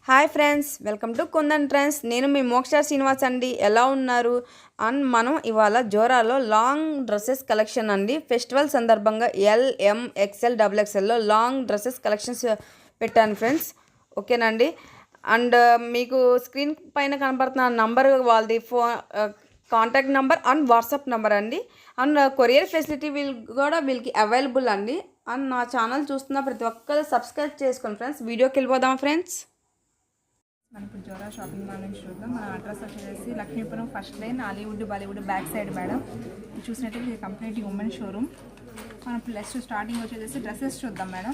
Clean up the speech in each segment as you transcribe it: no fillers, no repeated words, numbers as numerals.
Hi friends, welcome to kundan trends. నేను మీ మోక్ష శ్రీనివాస్ అండి. ఎలా ఉన్నారు? అండ్ మనం ఇవాళ జోరాలో లాంగ్ డ్రెస్సెస్ కలెక్షన్ అండి. ఫెస్టివల్ సందర్భంగా LM XL XXLలో లాంగ్ డ్రెస్సెస్ కలెక్షన్స్ పెట్టాను ఫ్రెండ్స్. ఓకేనండి. అండ్ మీకు స్క్రీన్ పైన కనపడుతున్న నంబర్ వాళ్ళది contact number and WhatsApp number అండి. అండ్ కొరియర్ ఫెసిలిటీ వీళ్ళకి అవైలబుల్ అండి. అండ్ నా ఛానల్ చూస్తున్న ప్రతి ఒక్కరు సబ్స్క్రైబ్ చేసుకోండి ఫ్రెండ్స్. వీడియోకి వెళ్ళిపోదాం ఫ్రెండ్స్. మనం ఇప్పుడు జోరా షాపింగ్ మాల్ నుంచి చూద్దాం. మన అడ్రస్ వచ్చేసి Lakshmipuram first line, Hollywood Bollywood back side madam. చూసినట్టయితే ఇది కంప్లీట్ ఉమెన్ షోరూమ్. మనం ప్లస్ స్టార్టింగ్ వచ్చేసి డ్రెస్సెస్ చూద్దాం మేడం.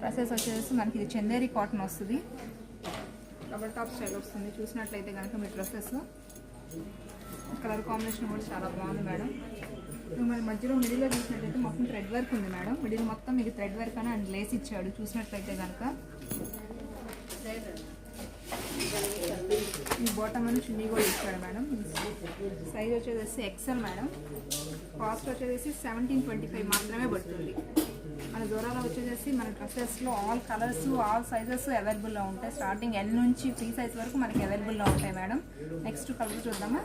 డ్రెస్సెస్ వచ్చేసి మనకి ఇది చందేరి కాటన్ వస్తుంది, డబల్ టాప్ స్టైల్ వస్తుంది. చూసినట్లయితే కనుక మీ డ్రెస్సెస్ కలర్ కాంబినేషన్ కూడా చాలా బాగుంది మేడం. మరి మధ్యలో మిడిల్లో చూసినట్లయితే మొత్తం థ్రెడ్ వర్క్ ఉంది మేడం. మిడిల్ మొత్తం మీకు థ్రెడ్ వర్క్ అని అండ్ లేస్ ఇచ్చాడు. చూసినట్లయితే కనుక ఈ బాటమ్ అని చున్నీ కూడా ఇచ్చాడు మేడం. సైజ్ వచ్చేసి ఎక్సెల్ మేడం. కాస్ట్ వచ్చేసి 1725 మాత్రమే పడుతుంది. మన జోరాలో వచ్చేసి మన డ్రెస్సెస్లో ఆల్ కలర్స్ ఆల్ సైజెస్ అవైలబుల్లో ఉంటాయి. స్టార్టింగ్ ఎల్ నుంచి ఫ్రీ సైజ్ వరకు మనకి అవైలబుల్లో ఉంటాయి మేడం. నెక్స్ట్ కలర్ చూద్దామా.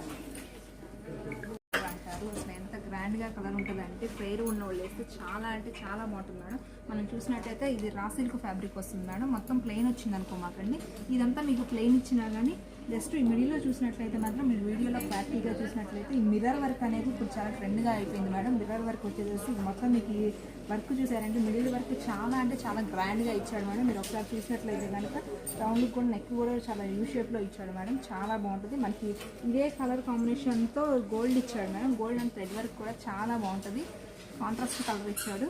అంటారు అసలు ఎంత గ్రాండ్గా కలర్ ఉంటుంది అంటే పేరు ఉన్న వాళ్ళు వేస్తే చాలా అంటే చాలా బాగుంటుంది మేడం. మనం చూసినట్టయితే ఇది రా సిల్క్ ఫ్యాబ్రిక్ వస్తుంది మేడం. మొత్తం ప్లెయిన్ వచ్చింది అనుకో మాకండి. ఇదంతా మీకు ప్లెయిన్ ఇచ్చినా కానీ జస్ట్ ఈ మిడిల్లో చూసినట్లయితే మాత్రం మీరు వీడియోలో క్లారిటీగా చూసినట్లయితే ఈ మిర్రర్ వర్క్ అనేది ఇప్పుడు చాలా ట్రెండ్గా అయిపోయింది మేడం. మిర్రర్ వర్క్ వచ్చేసి మొత్తం మీకు ఈ వర్క్ చూసారంటే మిడిల్ వర్క్ చాలా అంటే చాలా గ్రాండ్గా ఇచ్చాడు మేడం. మీరు ఒకసారి చూసినట్లయితే కనుక రౌండ్ కూడా నెక్ కూడా చాలా యూ షేప్లో ఇచ్చాడు మేడం. చాలా బాగుంటుంది. మనకి ఇదే కలర్ కాంబినేషన్తో గోల్డ్ ఇచ్చాడు madam. Gold and thread work కూడా చాలా బాగుంటుంది. కాంట్రాస్ట్ కలర్ ఇచ్చాడు.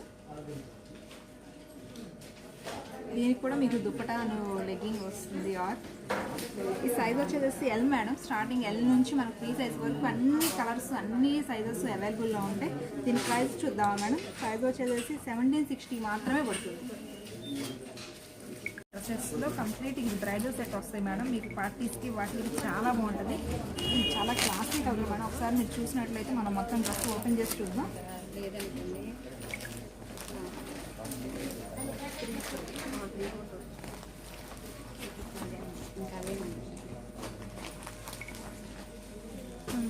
దీనికి కూడా మీకు దుప్పటా లెగ్గింగ్ వస్తుంది. ఆర్ ఈ సైజ్ వచ్చేసి ఎల్ మేడం. స్టార్టింగ్ ఎల్ నుంచి మనకు ఫ్రీ సైజ్ వరకు అన్ని కలర్స్ అన్ని సైజెస్ అవైలబుల్లో ఉంటాయి. దీని ప్రైస్ చూద్దామా మేడం. ప్రైస్ వచ్చేసి 1760 మాత్రమే పడుతుంది. డ్రెస్సెస్లో కంప్లీట్ ఇది బ్రైడల్ సెట్ వస్తాయి మేడం. మీకు పార్టీస్కి వాటికి చాలా బాగుంటుంది. ఇది చాలా క్లాసీ కలర్ మేడం. ఒకసారి మీరు చూసినట్లయితే మనం మొత్తం డ్రెస్ ఓపెన్ చేసి చూద్దాం.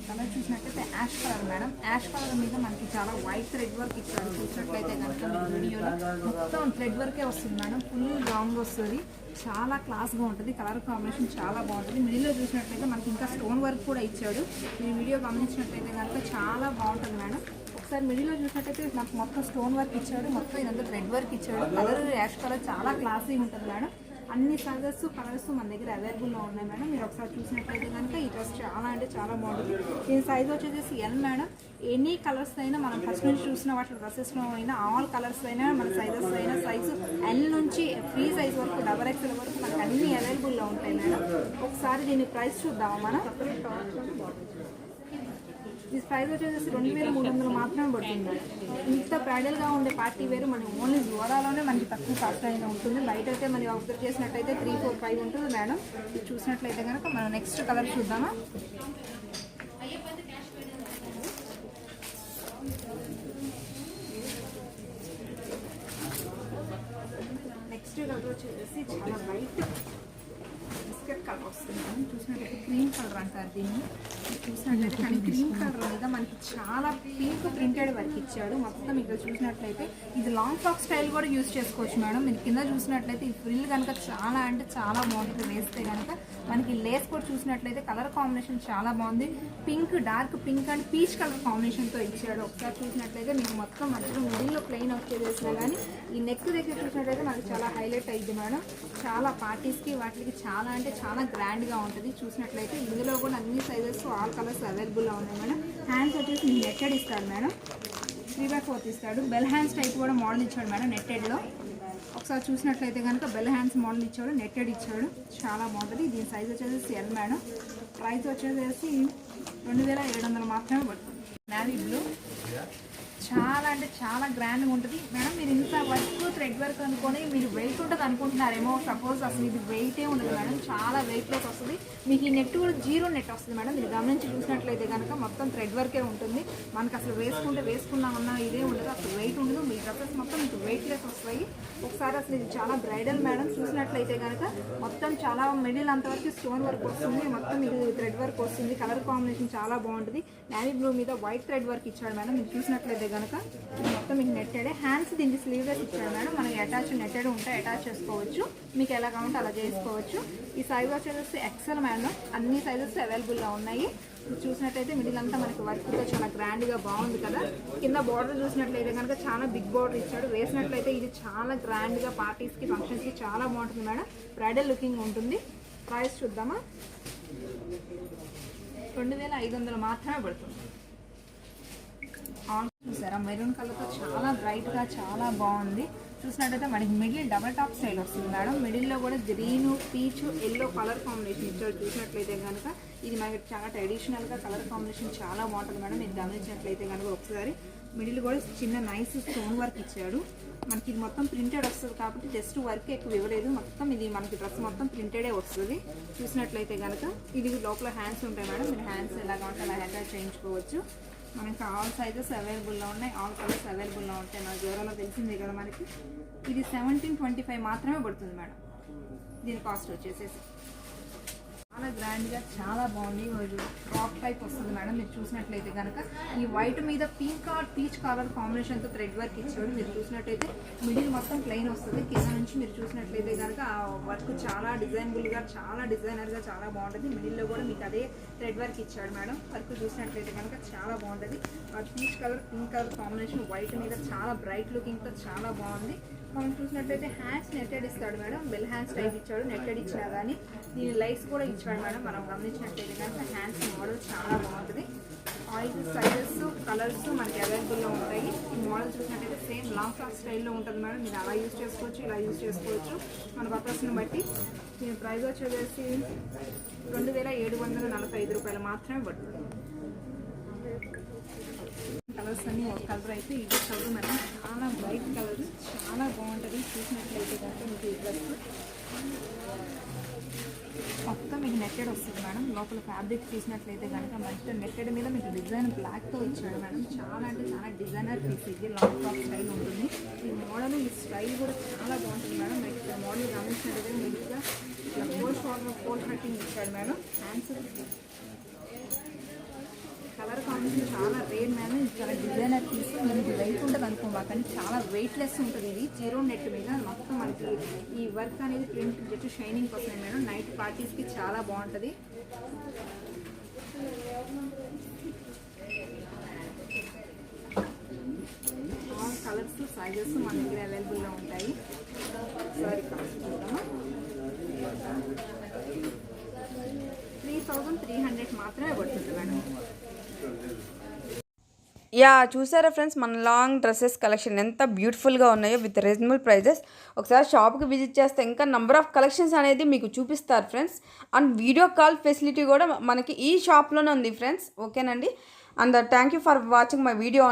కలర్ చూసినట్లయితే ash colour madam. Ash colour మీద మనకి చాలా వైట్ థ్రెడ్ వర్క్ ఇచ్చారు. చూసినట్లయితే కనుక వీడియోలో మొత్తం థ్రెడ్ వర్కే వస్తుంది మేడం. ఫుల్ రౌండ్ వస్తుంది. చాలా క్లాస్గా ఉంటుంది. కలర్ కాంబినేషన్ చాలా బాగుంటుంది. మిడిల్లో చూసినట్లయితే మనకి ఇంకా స్టోన్ వర్క్ కూడా ఇచ్చాడు. మీరు వీడియో గమనించినట్లయితే కనుక చాలా బాగుంటుంది మేడం. ఒకసారి మిడిల్లో చూసినట్టయితే నాకు మొత్తం స్టోన్ వర్క్ ఇచ్చాడు. మొత్తం ఇదంతా థ్రెడ్ వర్క్ ఇచ్చాడు. కలర్ యాష్ కలర్ చాలా క్లాసీగా ఉంటుంది మేడం. అన్ని సైజెస్ కలర్స్ మన దగ్గర అవైలబుల్లో ఉన్నాయి మేడం. మీరు ఒకసారి చూసినట్లయితే కనుక ఈ డ్రెస్ చాలా అంటే చాలా బాగుంటుంది. దీని సైజ్ వచ్చేసి ఎల్ మేడం. ఎనీ కలర్స్ అయినా మనం ఫస్ట్ నుంచి చూసిన వాటి డ్రెస్సెస్లో అయినా ఆల్ కలర్స్ అయినా మన సైజెస్ అయినా సైజు ఎల్ నుంచి ఫ్రీ సైజ్ వరకు డబల్ ఎక్స్ఎల్ వరకు మనకు అన్ని అవైలబుల్లో ఉంటాయి మేడం. ఒకసారి దీని ప్రైస్ చూద్దామా మనం. ఈ ప్రైస్ వచ్చేసి 2300 మాత్రమే పడుతుంది. ఇంత బ్రైడల్గా ఉండే పార్టీ వేరు మనం ఓన్లీ జోరాలోనే మనకి తక్కువ కాస్ట్ అయినా ఉంటుంది. బయట అయితే మనం అబ్జర్వ్ చేసినట్టయితే 3, 4, 5 ఉంటుంది మేడం. ఇది చూసినట్లయితే కనుక మనం నెక్స్ట్ కలర్ చూద్దామా. నెక్స్ట్ కలర్ వచ్చేసి చాలా వైట్ బిస్కెట్ కలర్ వస్తుంది మేడం. చూసినట్లయితే క్రీమ్ కలర్ అంటారు దీన్ని. చూసినట్లయితే కానీ క్రీమ్ కలర్ మీద మనకి చాలా పింక్ ప్రింటెడ్ వర్క్ ఇచ్చాడు. మొత్తం ఇక్కడ చూసినట్లయితే ఇది లాంగ్ ఫ్రాక్ స్టైల్ కూడా యూజ్ చేసుకోవచ్చు మేడం. మీరు కింద చూసినట్లయితే ఈ ఫ్రిల్ కనుక చాలా అంటే చాలా బాగుంటుంది. వేస్తే కనుక మనకి లేస్ కూడా చూసినట్లయితే కలర్ కాంబినేషన్ చాలా బాగుంది. Pink, dark pink and peach colour కాంబినేషన్తో ఇచ్చాడు. ఒకసారి చూసినట్లయితే మీకు మొత్తం మధ్యలో మిడిల్లో ప్లెయిన్ వచ్చేసినా కానీ ఈ నెక్ దగ్గర చూసినట్లయితే మనకి చాలా హైలైట్ అయ్యింది మేడం. చాలా పార్టీస్కి వాటికి చాలా అంటే చాలా గ్రాండ్గా ఉంటుంది. చూసినట్లయితే ఇందులో కూడా అన్ని సైజెస్ ఆల్ కలర్స్ అవైలబుల్లో ఉన్నాయి మేడం. హ్యాండ్స్ వచ్చేసి నెట్టెడ్ ఇస్తాడు మేడం. 3/4 ఇస్తాడు. బెల్ హ్యాండ్స్ టైప్ కూడా మోడల్ ఇచ్చాడు మేడం నెట్టెడ్లో. ఒకసారి చూసినట్లయితే కనుక బెల్ హ్యాండ్స్ మోడల్ ఇచ్చాడు, నెట్టెడ్ ఇచ్చాడు. చాలా బాగుంటుంది. దీని సైజ్ వచ్చేసి ఎల్ మేడం. ప్రైస్ వచ్చేసి 2700 మాత్రమే పడుతుంది. నావీ బ్లూ చాలా అంటే చాలా గ్రాండ్గా ఉంటుంది మేడం. మీరు ఇంత వర్క్ థ్రెడ్ వర్క్ అనుకొని మీరు వెయిట్ ఉంటుంది అనుకుంటున్నారేమో. సపోజ్ అసలు ఇది వెయిటే ఉండదు మేడం, చాలా వెయిట్లెస్ వస్తుంది. మీకు ఈ నెట్ కూడా జీరో నెట్ వస్తుంది మేడం. మీరు గమనించి చూసినట్లయితే కనుక మొత్తం థ్రెడ్ వర్కే ఉంటుంది. మనకు అసలు వేసుకున్నామన్నా ఇదే ఉండదు, అసలు వెయిట్ ఉండదు. మీ డ్రెస్సెస్ మొత్తం మీకు వెయిట్లెస్ వస్తాయి. ఒకసారి అసలు ఇది చాలా బ్రైడల్ మేడం. చూసినట్లయితే కనుక మొత్తం చాలా మిడిల్ అంతవరకు స్టోన్ వర్క్ వస్తుంది, మొత్తం ఇది థ్రెడ్ వర్క్ వస్తుంది. కలర్ కాంబినేషన్ చాలా బాగుంటుంది. నేవీ బ్లూ మీద వైట్ థ్రెడ్ వర్క్ ఇచ్చాడు మేడం. మీరు చూసినట్లయితే కనుక మొత్తం మీకు నెట్టెడే. హ్యాండ్స్ దీనికి స్లీవ్లెస్ ఇచ్చాడు మేడం. మనకి అటాచ్ నెట్టెడ్ ఉంటే అటాచ్ చేసుకోవచ్చు, మీకు ఎలా కావాలంటే అలా చేసుకోవచ్చు. ఈ సైజ్ వచ్చేసి ఎక్సెల్ మేడం. అన్ని సైజెస్ అవైలబుల్గా ఉన్నాయి. చూసినట్లయితే మిడిల్ అంతా మనకి వర్క్తో చాలా గ్రాండ్గా బాగుంది కదా. కింద బార్డర్ చూసినట్లయితే కనుక చాలా బిగ్ బార్డర్ ఇచ్చాడు. వేసినట్లయితే ఇది చాలా గ్రాండ్గా పార్టీస్కి ఫంక్షన్స్కి చాలా బాగుంటుంది మేడం. బ్రైడల్ లుకింగ్ ఉంటుంది. ప్రైస్ చూద్దామా, 2500 మాత్రమే పడుతుంది. చూసారా మెరూన్ కలర్తో చాలా బ్రైట్గా చాలా బాగుంది. చూసినట్టయితే మనకి మిడిల్ డబల్ టాప్ స్టైల్ వస్తుంది మేడం. మిడిల్లో కూడా green, peach, yellow colour combination ఇచ్చాడు. చూసినట్లయితే కనుక ఇది మనకి చాలా ట్రెడిషనల్గా కలర్ కాంబినేషన్ చాలా బాగుంటుంది మేడం. మీరు గమనించినట్లయితే కనుక ఒకసారి మిడిల్ కూడా చిన్న నైస్ స్టోన్ వర్క్ ఇచ్చాడు. మనకి ఇది మొత్తం ప్రింటెడ్ వస్తుంది కాబట్టి జస్ట్ వర్క్ ఎక్కువ ఇవ్వలేదు. మొత్తం ఇది మనకి డ్రెస్ మొత్తం ప్రింటెడే వస్తుంది. చూసినట్లయితే కనుక ఇది లోపల హ్యాండ్స్ ఉంటాయి మేడం. మీరు హ్యాండ్స్ ఎలా కావాలంటే అలా అటాచ్ చేయించుకోవచ్చు. మనకి ఆల్ సైజెస్ అవైలబుల్లో ఉన్నాయి, ఆల్ కలర్స్ అవైలబుల్లో ఉంటాయి. నా జ్వరాలో తెలిసిందే కదా మనకి. ఇది 1725 మాత్రమే పడుతుంది మేడం. దీని కాస్ట్ వచ్చేసేసి చాలా గ్రాండ్గా చాలా బాగుంది. టాప్ టైప్ వస్తుంది మేడం. మీరు చూసినట్లయితే కనుక ఈ వైట్ మీద పింక్ ఆర్ పీచ్ కలర్ కాంబినేషన్తో థ్రెడ్ వర్క్ ఇచ్చాడు. మీరు చూసినట్లయితే మిడిల్ మొత్తం ప్లెయిన్ వస్తుంది. కింద నుంచి మీరు చూసినట్లయితే కనుక ఆ వర్క్ చాలా డిజైనబుల్గా చాలా డిజైనర్గా చాలా బాగుంటుంది. మిడిల్లో కూడా మీకు అదే థ్రెడ్ వర్క్ ఇచ్చాడు మేడం. వర్క్ చూసినట్లయితే కనుక చాలా బాగుంటుంది. Peach colour pink colour combination white మీద చాలా బ్రైట్ లుకింగ్తో చాలా బాగుంది. మనం చూసినట్లయితే హ్యాండ్స్ నెట్టెడ్ ఇస్తాడు మేడం. బెల్ హ్యాండ్స్ టైప్ ఇచ్చాడు. నెట్టెడ్ ఇచ్చినా కానీ దీని లైట్స్ కూడా ఇచ్చాడు మేడం. మనం గమనించినట్లయితే కనుక హ్యాండ్స్ మోడల్ చాలా బాగుంటుంది. ఆయిల్ సైజెస్ కలర్స్ మనకి అవైలబుల్లో ఉంటాయి. ఈ మోడల్ చూసినట్లయితే సేమ్ లాంగ్ ఫ్రాక్ స్టైల్లో ఉంటుంది మేడం. మీరు అలా యూజ్ చేసుకోవచ్చు, ఇలా యూజ్ చేసుకోవచ్చు మన పర్పస్ని బట్టి. దీని ప్రైస్ వచ్చేసి 2745 రూపాయలు మాత్రమే పడుతుంది. కలర్స్ అన్ని ఒక కలర్ అయితే ఇది కలర్ మేడం. చాలా బ్రైట్ కలర్ చాలా బాగుంటుంది. చూసినట్లయితే కనుక మీకు ఈ డ్రెస్ మొత్తం మీకు నెట్టెడ్ వస్తుంది మేడం. లోపల ఫ్యాబ్రిక్ చూసినట్లయితే కనుక మంచిగా నెట్టెడ్ మీద మీకు డిజైన్ బ్లాక్తో ఇచ్చాడు మేడం. చాలా అంటే చాలా డిజైనర్ పీస్ ఇది. లాంగ్ టాప్ స్టైల్ ఉంటుంది. ఈ మోడల్ ఈ స్టైల్ కూడా చాలా బాగుంటుంది మేడం. మీకు ఇక్కడ మోడల్ గమనించినట్లయితే మీరుగా ఇట్లా ఫోల్ కటింగ్ ఇచ్చాడు మేడం. హ్యాండ్స్ కలర్ కాంబినేషన్ చాలా రేర్ మేడం. ఇది చాలా డిజైనర్ పీస్. ఇది వెయిట్ ఉంటుంది అనుకోమా, కానీ చాలా వెయిట్లెస్ ఉంటుంది. ఇది జీరో నెట్ మీద మొత్తం మనకి ఈ వర్క్ అనేది ప్రింట్ జస్ట్ షైనింగ్ వస్తుంది మేడం. నైట్ పార్టీస్కి చాలా బాగుంటుంది. ఆల్ కలర్స్ సైజెస్ మన దగ్గర అవైలబుల్గా ఉంటాయి. సారీ కాస్ట్ చూద్దామా, 3300 మాత్రమే పడుతుంది మేడం. యా చూసారా ఫ్రెండ్స్, మన లాంగ్ డ్రెస్సెస్ కలెక్షన్ ఎంత బ్యూటిఫుల్గా ఉన్నాయో విత్ రీజనబుల్ ప్రైజెస్. ఒకసారి షాప్కి విజిట్ చేస్తే ఇంకా నెంబర్ ఆఫ్ కలెక్షన్స్ అనేది మీకు చూపిస్తారు friends. And video call facility కూడా మనకి ఈ షాప్లోనే ఉంది ఫ్రెండ్స్. ఓకేనండి. And thank you for watching my video.